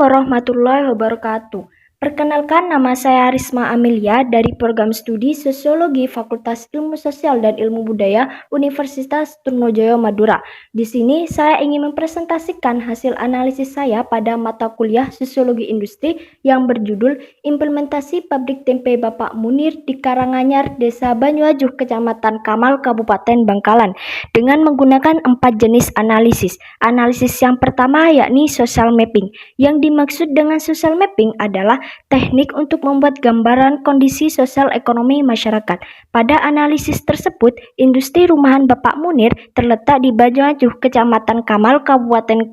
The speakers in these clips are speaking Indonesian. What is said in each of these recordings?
warahmatullahi wabarakatuh. Perkenalkan, nama saya Risma Amelia dari Program Studi Sosiologi Fakultas Ilmu Sosial dan Ilmu Budaya Universitas Trunojoyo Madura. Di sini saya ingin mempresentasikan hasil analisis saya pada mata kuliah Sosiologi Industri yang berjudul Implementasi Pabrik Tempe Bapak Munir di Karanganyar, Desa Banyuajuh, Kecamatan Kamal, Kabupaten Bangkalan, dengan menggunakan 4 jenis analisis. Analisis yang pertama yakni social mapping. Yang dimaksud dengan social mapping adalah teknik untuk membuat gambaran kondisi sosial ekonomi masyarakat. Pada analisis tersebut, industri rumahan Bapak Munir terletak di Banyuajuh, Kecamatan Kamal, Kabupaten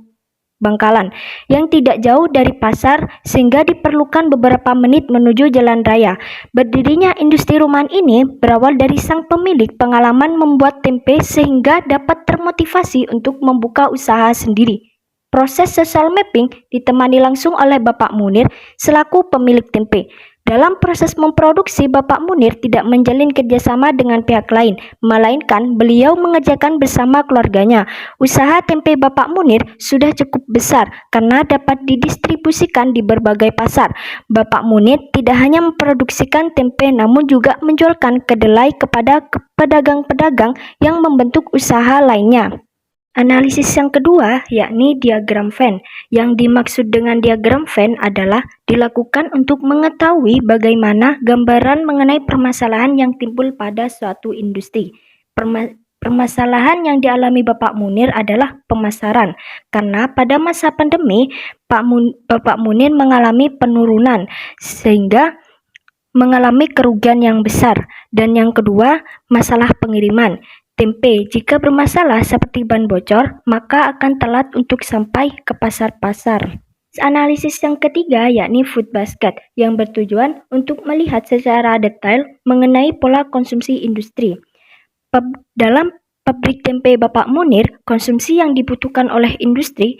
Bangkalan, yang tidak jauh dari pasar sehingga diperlukan beberapa menit menuju jalan raya. Berdirinya industri rumahan ini berawal dari sang pemilik pengalaman membuat tempe sehingga dapat termotivasi untuk membuka usaha sendiri. Proses social mapping ditemani langsung oleh Bapak Munir selaku pemilik tempe. Dalam proses memproduksi, Bapak Munir tidak menjalin kerjasama dengan pihak lain, melainkan beliau mengerjakan bersama keluarganya. Usaha tempe Bapak Munir sudah cukup besar karena dapat didistribusikan di berbagai pasar. Bapak Munir tidak hanya memproduksikan tempe namun juga menjualkan kedelai kepada pedagang-pedagang yang membentuk usaha lainnya. Analisis yang kedua yakni diagram Venn. Yang dimaksud dengan diagram Venn adalah dilakukan untuk mengetahui bagaimana gambaran mengenai permasalahan yang timbul pada suatu industri. Permasalahan yang dialami Bapak Munir adalah pemasaran, karena pada masa pandemi Bapak Munir mengalami penurunan sehingga mengalami kerugian yang besar. Dan yang kedua, masalah pengiriman. Tempe jika bermasalah seperti ban bocor, maka akan telat untuk sampai ke pasar-pasar. Analisis yang ketiga yakni food basket, yang bertujuan untuk melihat secara detail mengenai pola konsumsi industri. Dalam pabrik tempe Bapak Munir, konsumsi yang dibutuhkan oleh industri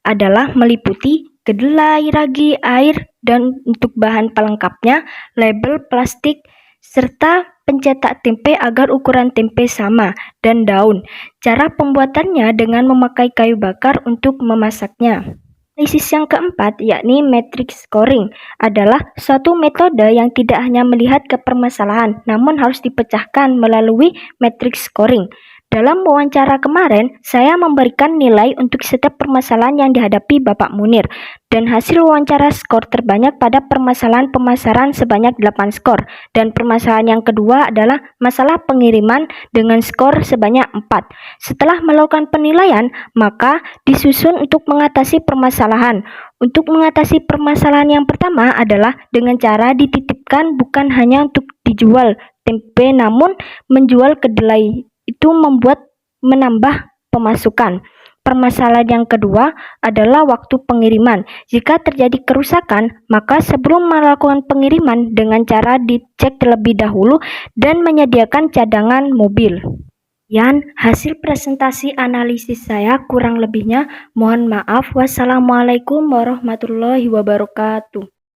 adalah meliputi kedelai, ragi, air, dan untuk bahan pelengkapnya, label, plastik, serta pencetak tempe agar ukuran tempe sama, dan daun. Cara pembuatannya dengan memakai kayu bakar untuk memasaknya. Analisis yang keempat yakni matrix scoring adalah suatu metode yang tidak hanya melihat ke permasalahan, namun harus dipecahkan melalui matrix scoring. Dalam wawancara kemarin, saya memberikan nilai untuk setiap permasalahan yang dihadapi Bapak Munir, dan hasil wawancara skor terbanyak pada permasalahan pemasaran sebanyak 8 skor, dan permasalahan yang kedua adalah masalah pengiriman dengan skor sebanyak 4. Setelah melakukan penilaian, maka disusun untuk mengatasi permasalahan. Untuk mengatasi permasalahan yang pertama adalah dengan cara dititipkan bukan hanya untuk dijual tempe namun menjual kedelai. Itu menambah pemasukan. Permasalahan yang kedua adalah waktu pengiriman. Jika terjadi kerusakan, maka sebelum melakukan pengiriman dengan cara dicek terlebih dahulu dan menyediakan cadangan mobil. Hasil presentasi analisis saya, kurang lebihnya mohon maaf. Wassalamualaikum warahmatullahi wabarakatuh.